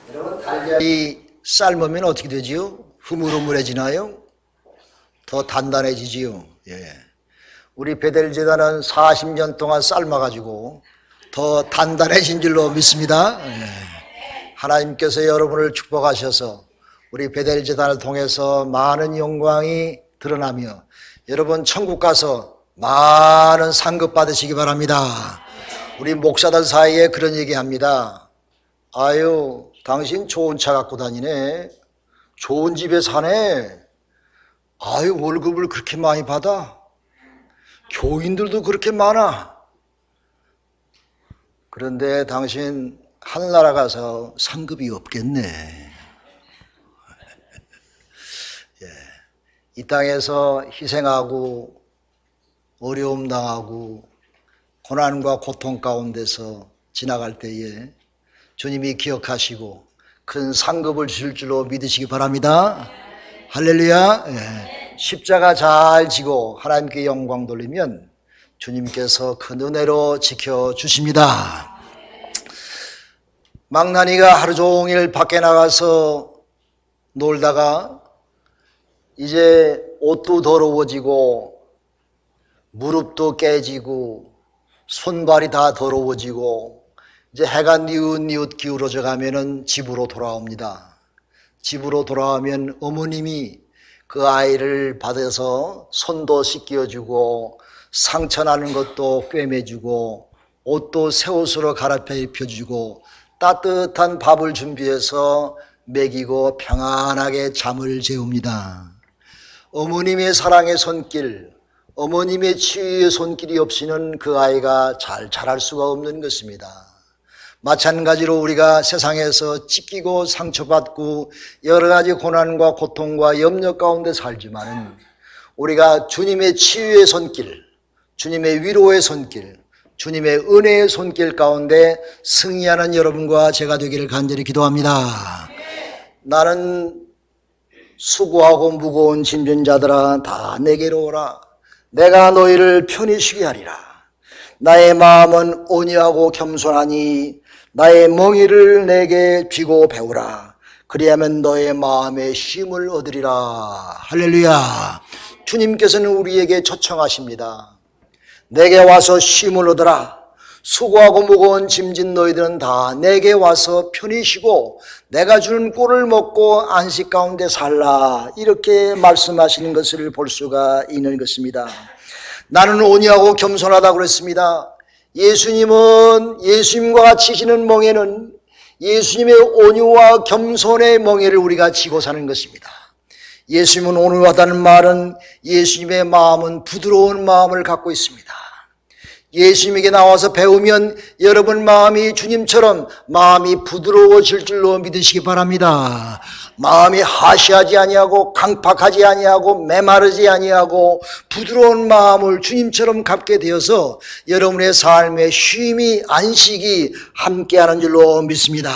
여러분, 달걀이 삶으면 어떻게 되지요? 흐물흐물해지나요? 더 단단해지지요. 예. 우리 베델제단은 40년 동안 삶아가지고 더 단단해진 줄로 믿습니다. 예. 하나님께서 여러분을 축복하셔서 우리 베델제단을 통해서 많은 영광이 드러나며 여러분 천국 가서 많은 상급 받으시기 바랍니다. 우리 목사들 사이에 그런 얘기합니다. 아유, 당신 좋은 차 갖고 다니네. 좋은 집에 사네. 아유, 월급을 그렇게 많이 받아. 교인들도 그렇게 많아. 그런데 당신 하늘나라 가서 상급이 없겠네. 예. 이 땅에서 희생하고 어려움 당하고 고난과 고통 가운데서 지나갈 때에 주님이 기억하시고 큰 상급을 주실 줄로 믿으시기 바랍니다. 할렐루야. 예. 십자가 잘 지고 하나님께 영광 돌리면 주님께서 큰 은혜로 지켜주십니다. 망나니가 하루 종일 밖에 나가서 놀다가 이제 옷도 더러워지고 무릎도 깨지고 손발이 다 더러워지고 이제 해가 니웃니웃 기울어져 가면은 집으로 돌아옵니다. 집으로 돌아오면 어머님이 그 아이를 받아서 손도 씻겨주고 상처 나는 것도 꿰매주고 옷도 새 옷으로 갈아입혀 입혀주고 따뜻한 밥을 준비해서 먹이고 평안하게 잠을 재웁니다. 어머님의 사랑의 손길, 어머님의 치유의 손길이 없이는 그 아이가 잘 자랄 수가 없는 것입니다. 마찬가지로 우리가 세상에서 찢기고 상처받고 여러 가지 고난과 고통과 염려 가운데 살지만은 우리가 주님의 치유의 손길, 주님의 위로의 손길, 주님의 은혜의 손길 가운데 승리하는 여러분과 제가 되기를 간절히 기도합니다. 나는 수고하고 무거운 짐진 자들아 다 내게로 오라. 내가 너희를 편히 쉬게 하리라. 나의 마음은 온유하고 겸손하니 나의 멍에를 내게 쥐고 배우라. 그리하면 너의 마음에 쉼을 얻으리라. 할렐루야. 주님께서는 우리에게 초청하십니다. 내게 와서 쉼을 얻으라. 수고하고 무거운 짐진 너희들은 다 내게 와서 편히 쉬고 내가 주는 꿀을 먹고 안식 가운데 살라. 이렇게 말씀하시는 것을 볼 수가 있는 것입니다. 나는 온유하고 겸손하다고 그랬습니다. 예수님과 같이 지는 멍에는 예수님의 온유와 겸손의 멍에를 우리가 지고 사는 것입니다. 예수님은 온유하다는 말은 예수님의 마음은 부드러운 마음을 갖고 있습니다. 예수님에게 나와서 배우면 여러분 마음이 주님처럼 마음이 부드러워질 줄로 믿으시기 바랍니다. 마음이 하시하지 아니하고 강팍하지 아니하고 메마르지 아니하고 부드러운 마음을 주님처럼 갖게 되어서 여러분의 삶에 쉼이 안식이 함께하는 줄로 믿습니다.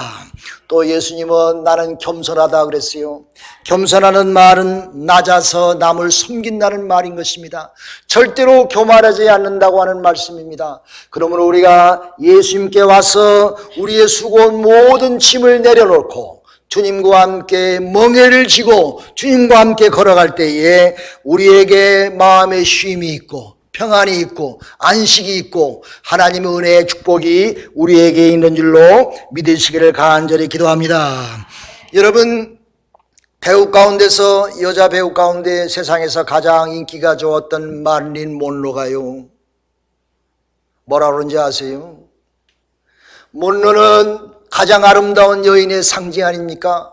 또 예수님은 나는 겸손하다 그랬어요. 겸손하는 말은 낮아서 남을 섬긴다는 말인 것입니다. 절대로 교만하지 않는다고 하는 말씀입니다. 그러므로 우리가 예수님께 와서 우리의 수고한 모든 짐을 내려놓고 주님과 함께 멍에를 지고 주님과 함께 걸어갈 때에 우리에게 마음의 쉼이 있고 평안이 있고 안식이 있고 하나님의 은혜의 축복이 우리에게 있는 줄로 믿으시기를 간절히 기도합니다. 여러분, 배우 가운데서 여자 배우 가운데 세상에서 가장 인기가 좋았던 마릴린 몬로가요, 뭐라 그런지 아세요? 몬로는 가장 아름다운 여인의 상징 아닙니까?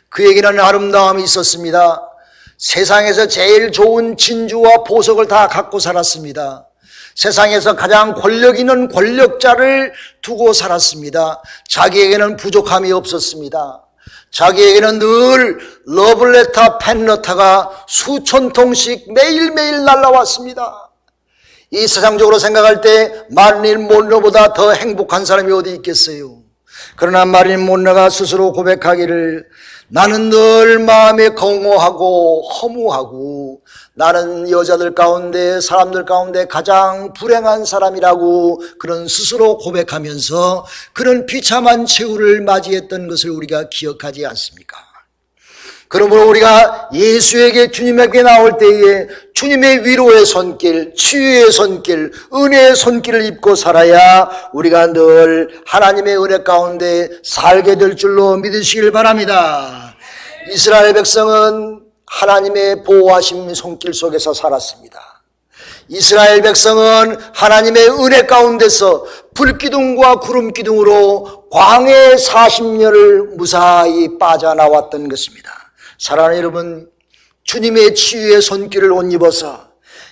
그에게는 아름다움이 있었습니다. 세상에서 제일 좋은 진주와 보석을 다 갖고 살았습니다. 세상에서 가장 권력 있는 권력자를 두고 살았습니다. 자기에게는 부족함이 없었습니다. 자기에게는 늘 러블레터 펜러터가 수천 통씩 매일매일 날라왔습니다. 이 세상적으로 생각할 때 마릴린 몬로보다 더 행복한 사람이 어디 있겠어요? 그러나 마릴린 monroe가 스스로 고백하기를 나는 늘 마음에 공허하고 허무하고 나는 여자들 가운데 사람들 가운데 가장 불행한 사람이라고 그런 스스로 고백하면서 그런 비참한 최후를 맞이했던 것을 우리가 기억하지 않습니까? 그러므로 우리가 예수에게 주님에게 나올 때에 주님의 위로의 손길, 치유의 손길, 은혜의 손길을 입고 살아야 우리가 늘 하나님의 은혜 가운데 살게 될 줄로 믿으시길 바랍니다. 이스라엘 백성은 하나님의 보호하심 손길 속에서 살았습니다. 이스라엘 백성은 하나님의 은혜 가운데서 불기둥과 구름기둥으로 광해 40년을 무사히 빠져나왔던 것입니다. 사랑하는 여러분, 주님의 치유의 손길을 옷 입어서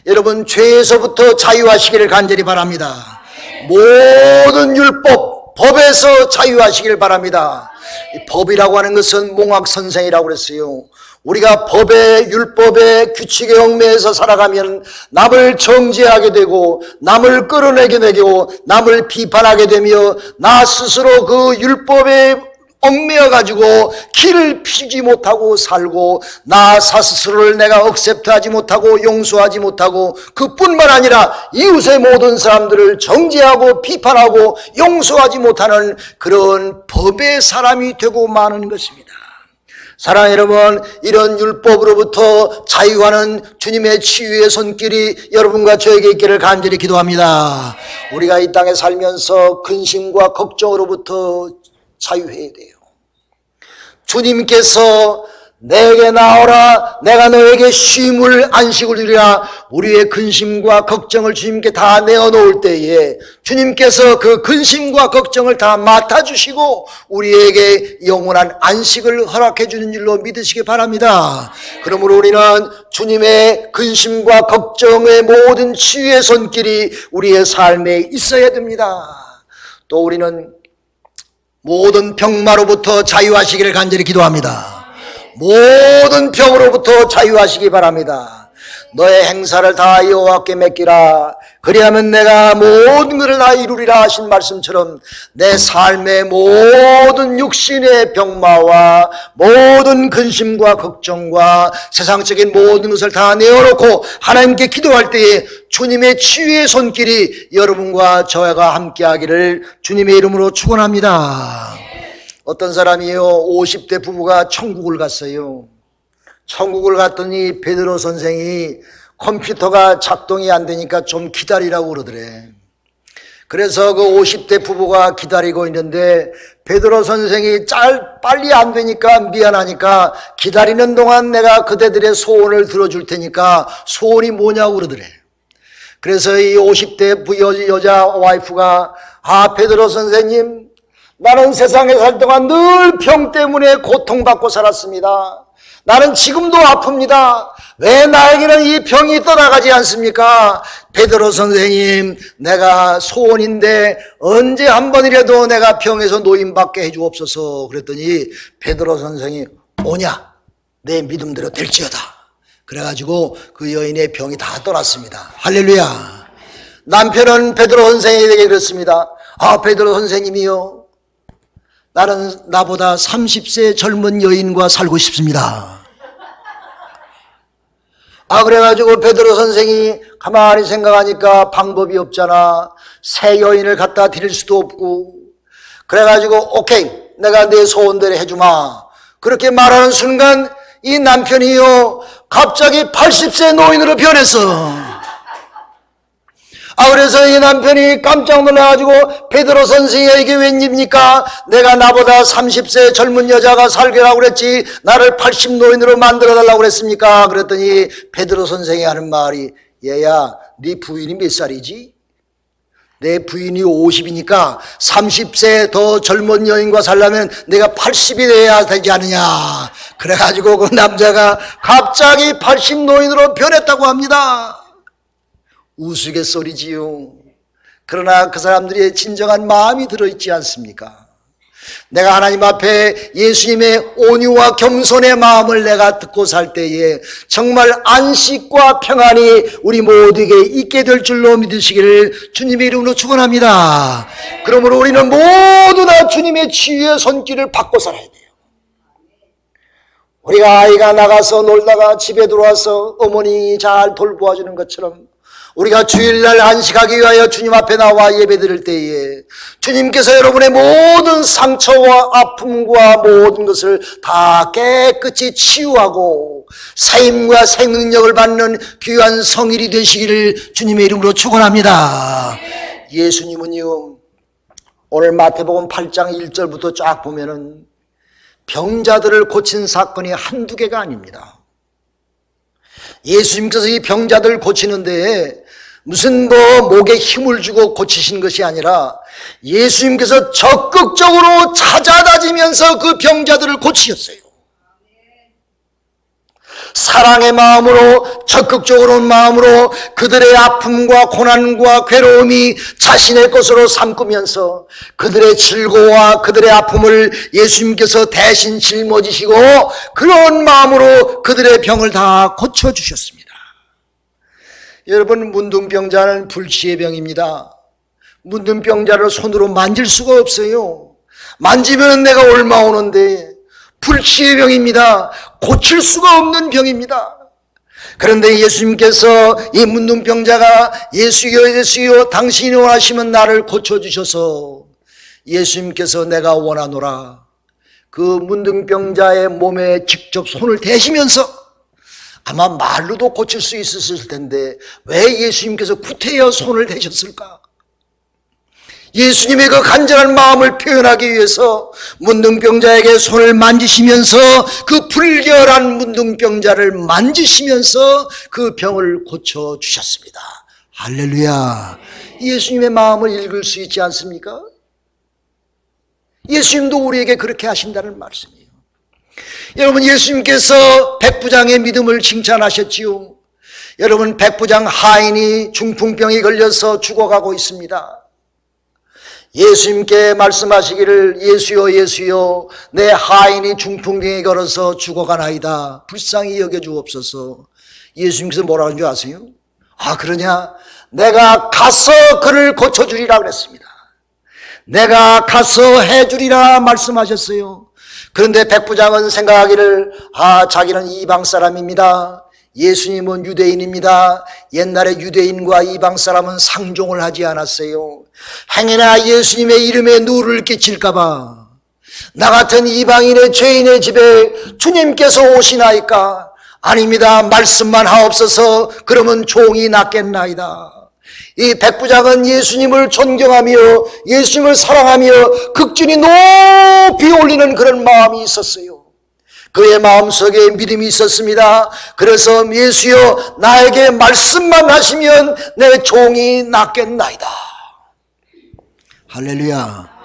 여러분 죄에서부터 자유하시기를 간절히 바랍니다. 모든 율법, 법에서 자유하시기를 바랍니다. 이 법이라고 하는 것은 몽학선생이라고 그랬어요. 우리가 법의 율법의 규칙의 얽매에서 살아가면 남을 정죄하게 되고 남을 끌어내게 되고 남을 비판하게 되며 나 스스로 그 율법에 얽매여 가지고 길을 피지 못하고 살고 나 스스로를 내가 억셉트하지 못하고 용서하지 못하고 그뿐만 아니라 이웃의 모든 사람들을 정죄하고 비판하고 용서하지 못하는 그런 법의 사람이 되고 마는 것입니다. 사랑하는 여러분, 이런 율법으로부터 자유하는 주님의 치유의 손길이 여러분과 저에게 있기를 간절히 기도합니다. 우리가 이 땅에 살면서 근심과 걱정으로부터 자유해야 돼요. 주님께서 내게 나오라 내가 너에게 쉼을 안식을 주리라 우리의 근심과 걱정을 주님께 다 내어놓을 때에 주님께서 그 근심과 걱정을 다 맡아주시고 우리에게 영원한 안식을 허락해 주는 줄로 믿으시기 바랍니다. 그러므로 우리는 주님의 근심과 걱정의 모든 치유의 손길이 우리의 삶에 있어야 됩니다. 또 우리는 모든 병마로부터 자유하시기를 간절히 기도합니다. 모든 병으로부터 자유하시기 바랍니다. 너의 행사를 다 여호와께 맡기라. 그리하면 내가 모든 것을 다 이루리라 하신 말씀처럼 내 삶의 모든 육신의 병마와 모든 근심과 걱정과 세상적인 모든 것을 다 내어놓고 하나님께 기도할 때에 주님의 치유의 손길이 여러분과 저와 함께 하기를 주님의 이름으로 축원합니다. 어떤 사람이요 50대 부부가 천국을 갔어요. 천국을 갔더니 베드로 선생이 컴퓨터가 작동이 안 되니까 좀 기다리라고 그러더래. 그래서 그 50대 부부가 기다리고 있는데 베드로 선생이 빨리 안 되니까 미안하니까 기다리는 동안 내가 그대들의 소원을 들어줄 테니까 소원이 뭐냐고 그러더래. 그래서 이 50대 여자 와이프가 베드로 선생님 나는 세상에 살 동안 늘 병 때문에 고통받고 살았습니다. 나는 지금도 아픕니다. 왜 나에게는 이 병이 떠나가지 않습니까? 베드로 선생님 내가 소원인데 언제 한 번이라도 내가 병에서 노임받게 해주옵소서. 그랬더니 베드로 선생이 오냐 내 믿음대로 될지어다. 그래가지고 그 여인의 병이 다 떠났습니다. 할렐루야. 남편은 베드로 선생에게 그랬습니다. 베드로 선생님이요 나는 나보다 30세 젊은 여인과 살고 싶습니다. 그래가지고 베드로 선생이 가만히 생각하니까 방법이 없잖아. 새 여인을 갖다 드릴 수도 없고. 그래가지고 오케이 내가 내 소원대로 해주마. 그렇게 말하는 순간 이 남편이요 갑자기 80세 노인으로 변했어. 그래서 이 남편이 깜짝 놀라가지고 베드로 선생이 이게 웬일입니까? 내가 나보다 30세 젊은 여자가 살게라고 그랬지 나를 80 노인으로 만들어달라고 그랬습니까? 그랬더니 베드로 선생이 하는 말이 얘야 네 부인이 몇 살이지? 내 부인이 50이니까 30세 더 젊은 여인과 살려면 내가 80이 돼야 되지 않느냐. 그래가지고 그 남자가 갑자기 80 노인으로 변했다고 합니다. 우스갯소리지요. 그러나 그 사람들의 진정한 마음이 들어있지 않습니까? 내가 하나님 앞에 예수님의 온유와 겸손의 마음을 내가 듣고 살 때에 정말 안식과 평안이 우리 모두에게 있게 될 줄로 믿으시기를 주님의 이름으로 축원합니다. 그러므로 우리는 모두 다 주님의 치유의 손길을 받고 살아야 돼요. 우리가 아이가 나가서 놀다가 집에 들어와서 어머니 잘 돌보아주는 것처럼 우리가 주일날 안식하기 위하여 주님 앞에 나와 예배드릴 때에 주님께서 여러분의 모든 상처와 아픔과 모든 것을 다 깨끗이 치유하고 사임과 생명력을 받는 귀한 성일이 되시기를 주님의 이름으로 축원합니다. 예수님은요, 오늘 마태복음 8장 1절부터 쫙 보면은 병자들을 고친 사건이 한두 개가 아닙니다. 예수님께서 이 병자들을 고치는데 무슨 목에 힘을 주고 고치신 것이 아니라 예수님께서 적극적으로 찾아다니면서 그 병자들을 고치셨어요. 사랑의 마음으로, 적극적으로 마음으로 그들의 아픔과 고난과 괴로움이 자신의 것으로 삼으면서 그들의 즐거움과 그들의 아픔을 예수님께서 대신 짊어지시고 그런 마음으로 그들의 병을 다 고쳐주셨습니다. 여러분, 문둥병자는 불치의 병입니다. 문둥병자를 손으로 만질 수가 없어요. 만지면 내가 옮아 오는데 불치의 병입니다. 고칠 수가 없는 병입니다. 그런데 예수님께서 이 문둥병자가 예수여 예수여 당신이 원하시면 나를 고쳐주셔서 예수님께서 내가 원하노라 그 문둥병자의 몸에 직접 손을 대시면서 아마 말로도 고칠 수 있었을 텐데 왜 예수님께서 구태여 손을 대셨을까? 예수님의 그 간절한 마음을 표현하기 위해서 문둥병자에게 손을 만지시면서 그 불결한 문둥병자를 만지시면서 그 병을 고쳐주셨습니다. 할렐루야. 예수님의 마음을 읽을 수 있지 않습니까? 예수님도 우리에게 그렇게 하신다는 말씀이에요. 여러분, 예수님께서 백부장의 믿음을 칭찬하셨지요. 여러분, 백부장 하인이 중풍병이 걸려서 죽어가고 있습니다. 예수님께 말씀하시기를 예수여 예수여 내 하인이 중풍병에 걸어서 죽어가나이다. 불쌍히 여겨주옵소서. 예수님께서 뭐라고 하는 줄 아세요? 아, 그러냐? 내가 가서 그를 고쳐주리라 그랬습니다. 내가 가서 해주리라 말씀하셨어요. 그런데 백부장은 생각하기를 자기는 이방 사람입니다. 예수님은 유대인입니다. 옛날에 유대인과 이방 사람은 상종을 하지 않았어요. 행여나 예수님의 이름에 누를 끼칠까 봐 나 같은 이방인의 죄인의 집에 주님께서 오시나이까? 아닙니다. 말씀만 하옵소서. 그러면 종이 낫겠나이다. 이 백부장은 예수님을 존경하며 예수님을 사랑하며 극진히 높이 올리는 그런 마음이 있었어요. 그의 마음속에 믿음이 있었습니다. 그래서 예수여 나에게 말씀만 하시면 내 종이 낫겠나이다. 할렐루야.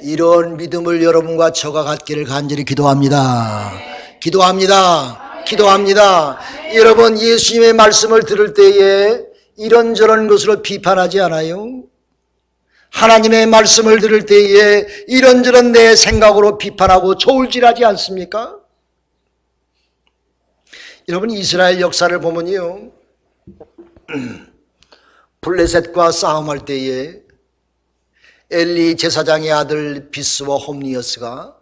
이런 믿음을 여러분과 저가 갖기를 간절히 기도합니다. 기도합니다. 기도합니다. 여러분, 예수님의 말씀을 들을 때에 이런저런 것으로 비판하지 않아요? 하나님의 말씀을 들을 때에 이런저런 내 생각으로 비판하고 저울질하지 않습니까? 여러분, 이스라엘 역사를 보면요, 블레셋과 싸움할 때에 엘리 제사장의 아들 비스와 홈니어스가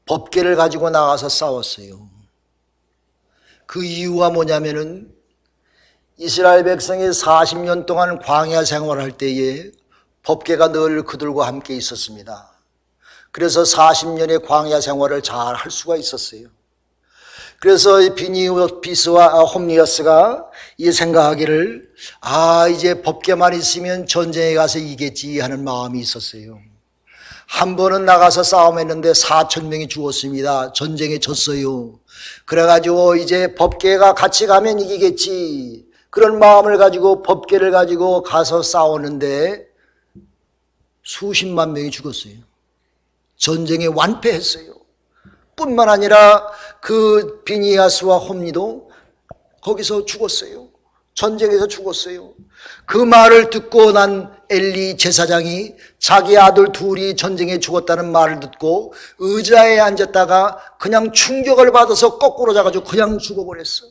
법궤를 가지고 나가서 싸웠어요. 그 이유가 뭐냐면은 이스라엘 백성이 40년 동안 광야 생활할 때에 법궤가 늘 그들과 함께 있었습니다. 그래서 40년의 광야 생활을 잘 할 수가 있었어요. 그래서 비스와 홈니어스가 이 생각하기를 이제 법궤만 있으면 전쟁에 가서 이기겠지 하는 마음이 있었어요. 한 번은 나가서 싸움했는데 4,000명이 죽었습니다. 전쟁에 졌어요. 그래가지고 이제 법궤가 같이 가면 이기겠지 그런 마음을 가지고 법궤를 가지고 가서 싸웠는데 수십만 명이 죽었어요. 전쟁에 완패했어요. 뿐만 아니라 그 비니아스와 홈니도 거기서 죽었어요. 전쟁에서 죽었어요. 그 말을 듣고 난 엘리 제사장이 자기 아들 둘이 전쟁에 죽었다는 말을 듣고 의자에 앉았다가 그냥 충격을 받아서 거꾸로 자가지고 그냥 죽어버렸어.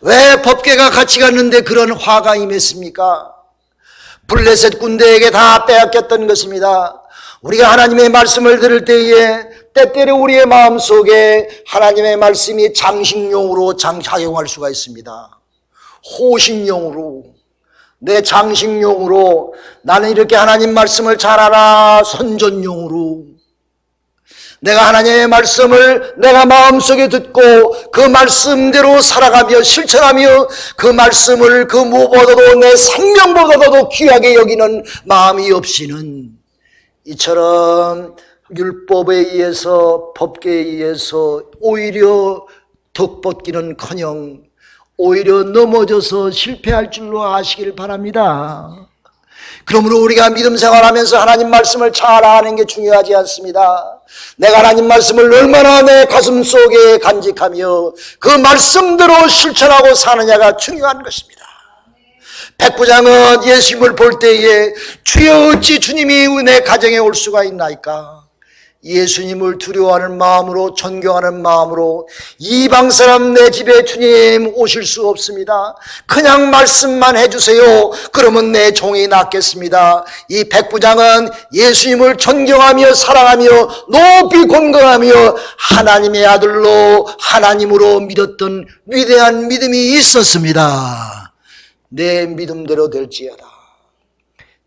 왜 법궤가 같이 갔는데 그런 화가 임했습니까? 블레셋 군대에게 다 빼앗겼던 것입니다. 우리가 하나님의 말씀을 들을 때에 때때로 우리의 마음속에 하나님의 말씀이 장식용으로 작용할 수가 있습니다. 호신용으로, 내 장식용으로, 나는 이렇게 하나님 말씀을 잘 알아 선전용으로, 내가 하나님의 말씀을 내가 마음속에 듣고 그 말씀대로 살아가며 실천하며 그 말씀을 그 무엇보다도 내 생명보다도 귀하게 여기는 마음이 없이는 이처럼 율법에 의해서 법궤에 의해서 오히려 덕벗기는커녕 오히려 넘어져서 실패할 줄로 아시길 바랍니다. 그러므로 우리가 믿음 생활하면서 하나님 말씀을 잘 아는 게 중요하지 않습니다. 내가 하나님 말씀을 얼마나 내 가슴 속에 간직하며 그 말씀대로 실천하고 사느냐가 중요한 것입니다. 백부장은 예수님을 볼 때에 주여 어찌 주님이 내 가정에 올 수가 있나이까? 예수님을 두려워하는 마음으로 존경하는 마음으로 이방 사람 내 집에 주님 오실 수 없습니다. 그냥 말씀만 해주세요. 그러면 내 종이 낫겠습니다. 이 백부장은 예수님을 존경하며 사랑하며 높이 권거하며 하나님의 아들로 하나님으로 믿었던 위대한 믿음이 있었습니다. 내 믿음대로 될지어다.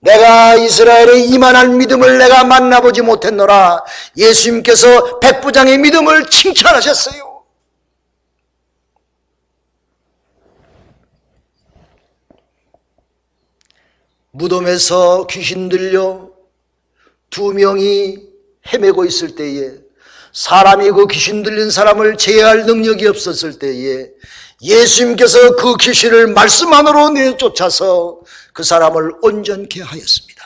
내가 이스라엘의 이만한 믿음을 내가 만나보지 못했노라. 예수님께서 백부장의 믿음을 칭찬하셨어요. 무덤에서 귀신 들려 두 명이 헤매고 있을 때에 사람이 그 귀신 들린 사람을 제어할 능력이 없었을 때에 예수님께서 그 귀신을 말씀 안으로 내쫓아서 그 사람을 온전케 하였습니다.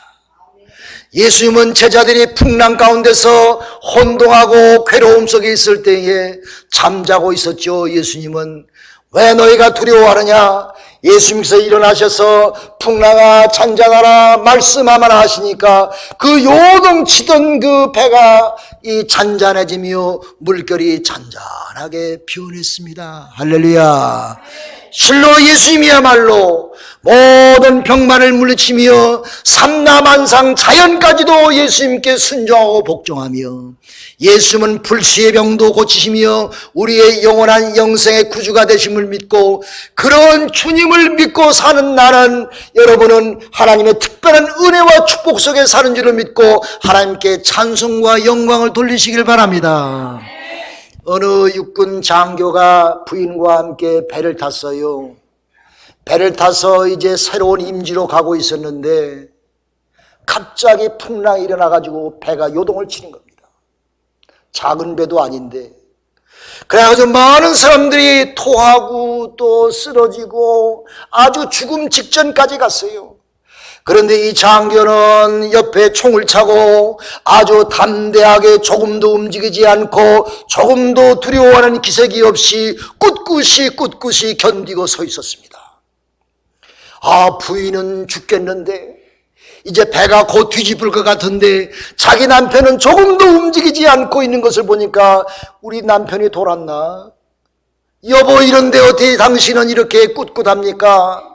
예수님은 제자들이 풍랑 가운데서 혼동하고 괴로움 속에 있을 때에 잠자고 있었죠. 예수님은 왜 너희가 두려워하느냐? 예수님께서 일어나셔서 풍랑아 잔잔하라 말씀하마라 하시니까 그 요동치던 그 배가 이 잔잔해지며 물결이 잔잔하게 변했습니다. 할렐루야. 실로 예수님이야말로 모든 병만을 물리치며 삼라만상 자연까지도 예수님께 순종하고 복종하며 예수님은 불시의 병도 고치시며 우리의 영원한 영생의 구주가 되심을 믿고 그런 주님을 믿고 사는 나는 여러분은 하나님의 특별한 은혜와 축복 속에 사는 줄을 믿고 하나님께 찬송과 영광을 돌리시길 바랍니다. 어느 육군 장교가 부인과 함께 배를 탔어요. 배를 타서 이제 새로운 임지로 가고 있었는데 갑자기 풍랑이 일어나가지고 배가 요동을 치는 겁니다. 작은 배도 아닌데. 그래가지고 많은 사람들이 토하고 또 쓰러지고 아주 죽음 직전까지 갔어요. 그런데 이 장교는 옆에 총을 차고 아주 담대하게 조금도 움직이지 않고 조금도 두려워하는 기색이 없이 꿋꿋이 견디고 서 있었습니다. 아, 부인은 죽겠는데 이제 배가 곧 뒤집을 것 같은데 자기 남편은 조금도 움직이지 않고 있는 것을 보니까 우리 남편이 돌았나? 여보, 이런데 어떻게 당신은 이렇게 꿋꿋합니까?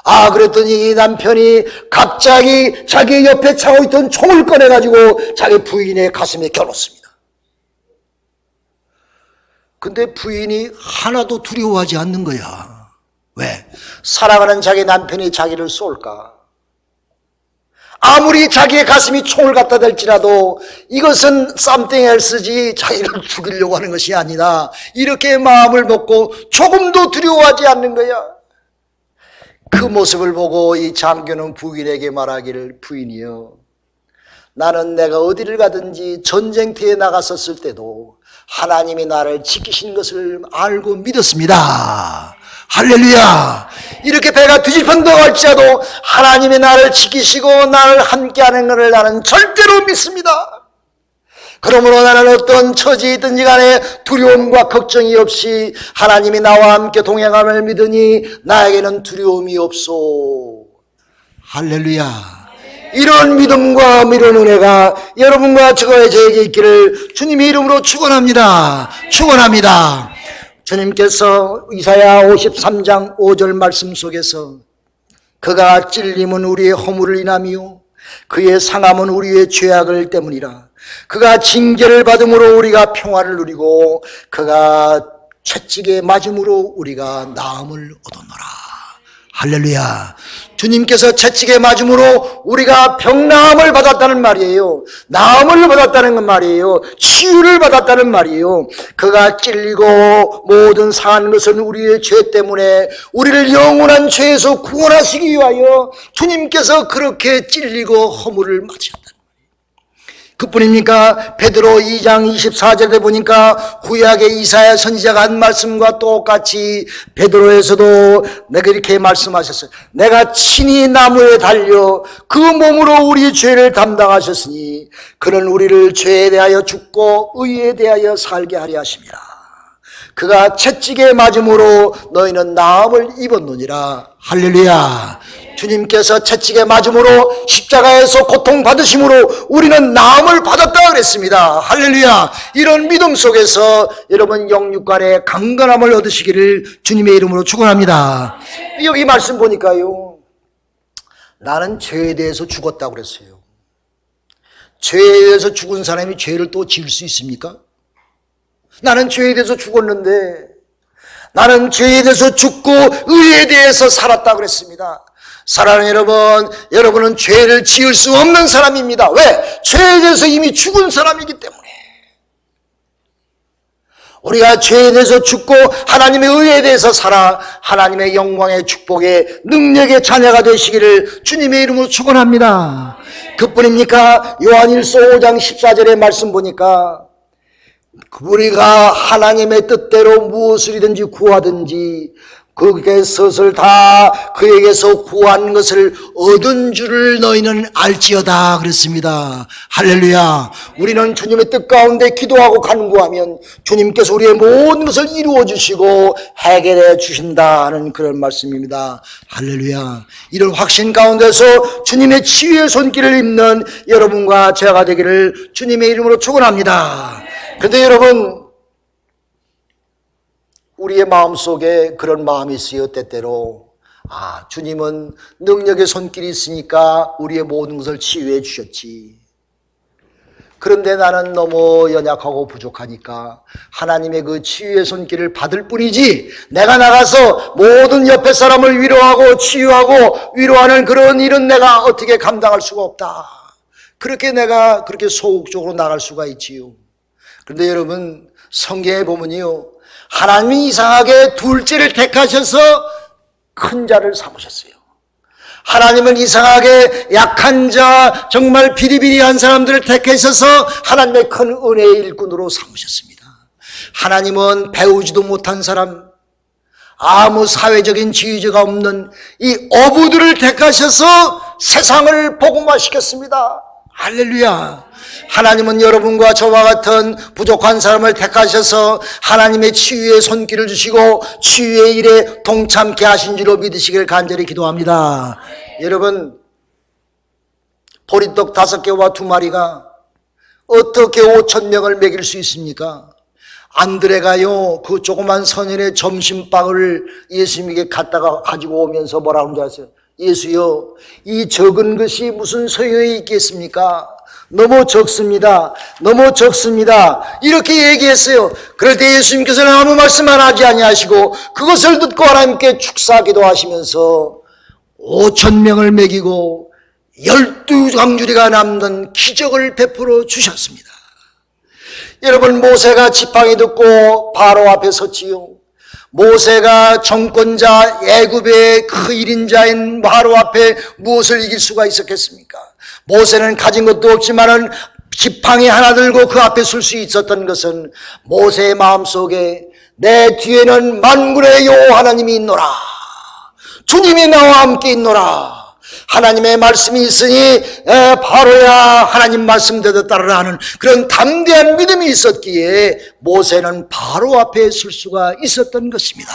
아, 그랬더니 이 남편이 갑자기 자기 옆에 차고 있던 총을 꺼내가지고 자기 부인의 가슴에 겨눴습니다. 근데 부인이 하나도 두려워하지 않는 거야. 왜? 사랑하는 자기 남편이 자기를 쏠까? 아무리 자기의 가슴이 총을 갖다 댈지라도 이것은 something else지 자기를 죽이려고 하는 것이 아니라 이렇게 마음을 먹고 조금도 두려워하지 않는 거야. 그 모습을 보고 이 장교는 부인에게 말하기를, 부인이여, 나는 내가 어디를 가든지 전쟁터에 나갔었을 때도 하나님이 나를 지키신 것을 알고 믿었습니다. 할렐루야. 이렇게 배가 뒤집힌다고 할지라도 하나님이 나를 지키시고 나를 함께하는 것을 나는 절대로 믿습니다. 그러므로 나는 어떤 처지에 있든지 간에 두려움과 걱정이 없이 하나님이 나와 함께 동행함을 믿으니 나에게는 두려움이 없소. 할렐루야. 이런 믿음과 이런 은혜가 여러분과 저에게 있기를 주님의 이름으로 축원합니다. 축원합니다. 주님께서 이사야 53장 5절 말씀 속에서 그가 찔림은 우리의 허물을 인하며 그의 상함은 우리의 죄악을 때문이라. 그가 징계를 받음으로 우리가 평화를 누리고 그가 채찍에 맞음으로 우리가 나음을 얻었노라. 할렐루야. 주님께서 채찍에 맞음으로 우리가 병나음을 받았다는 말이에요. 나음을 받았다는 말이에요. 치유를 받았다는 말이에요. 그가 찔리고 모든 상한 것은 우리의 죄 때문에 우리를 영원한 죄에서 구원하시기 위하여 주님께서 그렇게 찔리고 허물을 맞으셨다. 그뿐입니까? 베드로 2장 24절에 보니까 구약의 이사야 선지자가 한 말씀과 똑같이 베드로에서도 내가 이렇게 말씀하셨어요. 내가 친히 나무에 달려 그 몸으로 우리 죄를 담당하셨으니 그는 우리를 죄에 대하여 죽고 의에 대하여 살게 하려 하심이라. 그가 채찍에 맞음으로 너희는 나음을 입었느니라. 할렐루야. 주님께서 채찍에 맞음으로 십자가에서 고통받으심으로 우리는 나음을 받았다 그랬습니다. 할렐루야. 이런 믿음 속에서 여러분 영육간의 강건함을 얻으시기를 주님의 이름으로 축원합니다. 여기 말씀 보니까요, 나는 죄에 대해서 죽었다고 그랬어요. 죄에 대해서 죽은 사람이 죄를 또 지을 수 있습니까? 나는 죄에 대해서 죽었는데 나는 죄에 대해서 죽고 의에 대해서 살았다고 그랬습니다. 사랑하는 여러분, 여러분은 죄를 지을 수 없는 사람입니다. 왜? 죄에 대해서 이미 죽은 사람이기 때문에. 우리가 죄에 대해서 죽고 하나님의 의에 대해서 살아 하나님의 영광의 축복의 능력의 자녀가 되시기를 주님의 이름으로 축원합니다. 그뿐입니까? 요한일서 5장 14절의 말씀 보니까 우리가 하나님의 뜻대로 무엇을이든지 구하든지 그게 것을 다 그에게서 구한 것을 얻은 줄을 너희는 알지어다 그랬습니다. 할렐루야. 우리는 주님의 뜻 가운데 기도하고 간구하면 주님께서 우리의 모든 것을 이루어 주시고 해결해 주신다는 그런 말씀입니다. 할렐루야. 이런 확신 가운데서 주님의 치유의 손길을 입는 여러분과 제가 되기를 주님의 이름으로 축원합니다. 그런데 여러분, 우리의 마음속에 그런 마음이 있어요. 때때로 주님은 능력의 손길이 있으니까 우리의 모든 것을 치유해 주셨지. 그런데 나는 너무 연약하고 부족하니까 하나님의 그 치유의 손길을 받을 뿐이지 내가 나가서 모든 옆에 사람을 위로하고 치유하고 위로하는 그런 일은 내가 어떻게 감당할 수가 없다. 그렇게 내가 그렇게 소극적으로 나갈 수가 있지요. 그런데 여러분, 성경에 보면요, 하나님이 이상하게 둘째를 택하셔서 큰 자를 삼으셨어요. 하나님은 이상하게 약한 자, 정말 비리비리한 사람들을 택하셔서 하나님의 큰 은혜의 일꾼으로 삼으셨습니다. 하나님은 배우지도 못한 사람, 아무 사회적인 지위가 없는 이 어부들을 택하셔서 세상을 복음화시켰습니다. 할렐루야. 하나님은 여러분과 저와 같은 부족한 사람을 택하셔서 하나님의 치유의 손길을 주시고 치유의 일에 동참케 하신 줄로 믿으시길 간절히 기도합니다. 여러분, 보리떡 5개와 2마리가 어떻게 5,000명을 먹일 수 있습니까? 안드레가요, 그 조그만 소년의 점심밥을 예수님에게 갖다가 가지고 오면서 뭐라고 하는지 아세요? 예수여, 이 적은 것이 무슨 소용이 있겠습니까? 너무 적습니다. 너무 적습니다. 이렇게 얘기했어요. 그럴 때 예수님께서는 아무 말씀 안 하지 아니하시고 그것을 듣고 하나님께 축사기도 하시면서 5,000명을 먹이고 12광주리가 남는 기적을 베풀어 주셨습니다. 여러분, 모세가 지팡이 듣고 바로 앞에 섰지요. 모세가 정권자 애굽의 그 1인자인 바로 앞에 무엇을 이길 수가 있었겠습니까? 모세는 가진 것도 없지만은 지팡이 하나 들고 그 앞에 설 수 있었던 것은 모세의 마음속에 내 뒤에는 만군의 여호와 하나님이 있노라. 주님이 나와 함께 있노라. 하나님의 말씀이 있으니 바로야 하나님 말씀대로 따르라 하는 그런 담대한 믿음이 있었기에 모세는 바로 앞에 설 수가 있었던 것입니다.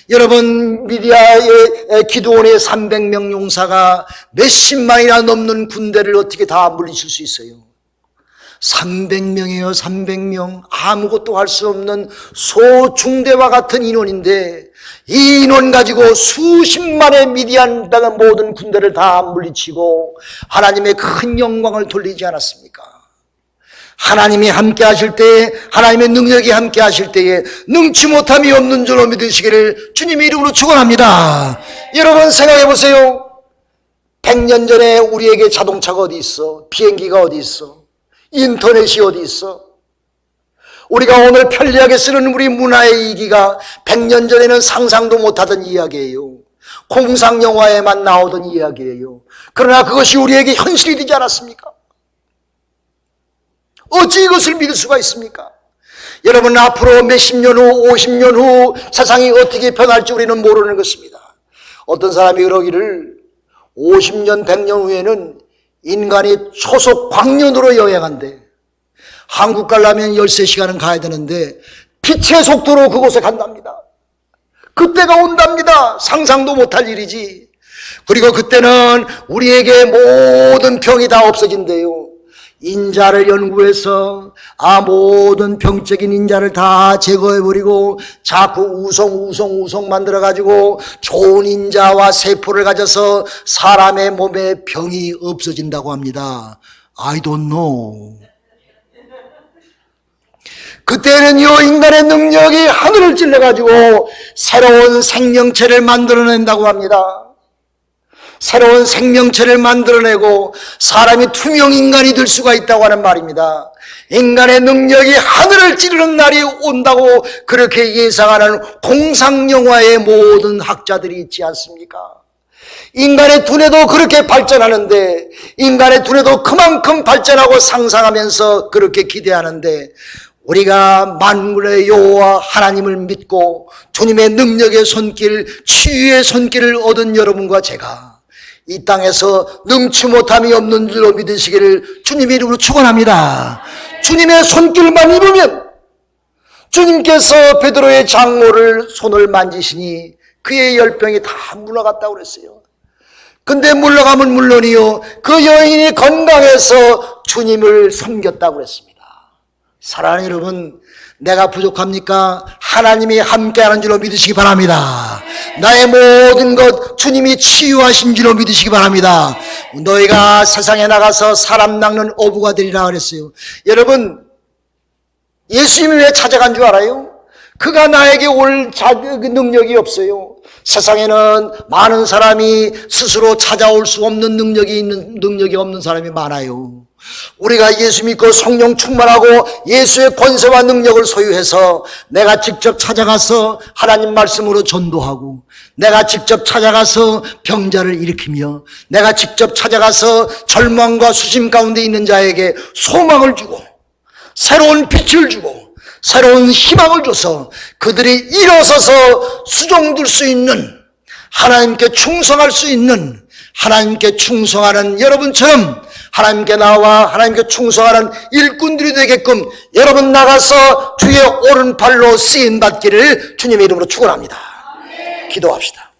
여러분, 미디아의 기드온의 300명 용사가 몇십만이나 넘는 군대를 어떻게 다 물리칠 수 있어요? 300명이에요. 300명. 아무것도 할 수 없는 소중대와 같은 인원인데 이 인원 가지고 수십만의 미디안 모든 군대를 다 물리치고 하나님의 큰 영광을 돌리지 않았습니까? 하나님이 함께 하실 때에, 하나님의 능력이 함께 하실 때에 능치 못함이 없는 줄로 믿으시기를 주님의 이름으로 축원합니다. 여러분 생각해 보세요. 100년 전에 우리에게 자동차가 어디 있어? 비행기가 어디 있어? 인터넷이 어디 있어? 우리가 오늘 편리하게 쓰는 우리 문화의 이기가 100년 전에는 상상도 못하던 이야기예요. 공상 영화에만 나오던 이야기예요. 그러나 그것이 우리에게 현실이 되지 않았습니까? 어찌 이것을 믿을 수가 있습니까? 여러분, 앞으로 몇십 년 후, 50년 후 세상이 어떻게 변할지 우리는 모르는 것입니다. 어떤 사람이 그러기를 50년, 100년 후에는 인간이 초속 광년으로 여행한대. 한국 가려면 13시간은 가야 되는데 빛의 속도로 그곳에 간답니다. 그때가 온답니다. 상상도 못할 일이지. 그리고 그때는 우리에게 모든 병이 다 없어진대요. 인자를 연구해서 모든 병적인 인자를 다 제거해버리고 자꾸 우성 만들어가지고 좋은 인자와 세포를 가져서 사람의 몸에 병이 없어진다고 합니다. I don't know. 그때는요, 인간의 능력이 하늘을 찔러가지고 새로운 생명체를 만들어낸다고 합니다. 새로운 생명체를 만들어내고 사람이 투명 인간이 될 수가 있다고 하는 말입니다. 인간의 능력이 하늘을 찌르는 날이 온다고 그렇게 예상하는 공상영화의 모든 학자들이 있지 않습니까? 인간의 두뇌도 그렇게 발전하는데, 인간의 두뇌도 그만큼 발전하고 상상하면서 그렇게 기대하는데, 우리가 만군의 여호와 하나님을 믿고 주님의 능력의 손길, 치유의 손길을 얻은 여러분과 제가 이 땅에서 능치 못함이 없는 줄로 믿으시기를 주님의 이름으로 축원합니다. 주님의 손길만 입으면, 주님께서 베드로의 장모를 손을 만지시니 그의 열병이 다 물러갔다고 그랬어요. 근데 물러가면 물론이요, 그 여인이 건강해서 주님을 섬겼다고 그랬습니다. 사랑하는 여러분, 내가 부족합니까? 하나님이 함께하는 줄로 믿으시기 바랍니다. 나의 모든 것 주님이 치유하신 줄로 믿으시기 바랍니다. 너희가 세상에 나가서 사람 낚는 어부가 되리라 그랬어요. 여러분, 예수님이 왜 찾아간 줄 알아요? 그가 나에게 올 능력이 없어요. 세상에는 많은 사람이 스스로 찾아올 수 없는 능력이 없는 사람이 많아요. 우리가 예수 믿고 성령 충만하고 예수의 권세와 능력을 소유해서 내가 직접 찾아가서 하나님 말씀으로 전도하고, 내가 직접 찾아가서 병자를 일으키며, 내가 직접 찾아가서 절망과 수심 가운데 있는 자에게 소망을 주고 새로운 빛을 주고 새로운 희망을 줘서 그들이 일어서서 수종들 수 있는, 하나님께 충성할 수 있는, 하나님께 충성하는 여러분처럼 하나님께 나와 하나님께 충성하는 일꾼들이 되게끔 여러분 나가서 주의 오른팔로 쓰임받기를 주님의 이름으로 축원합니다. 기도합시다.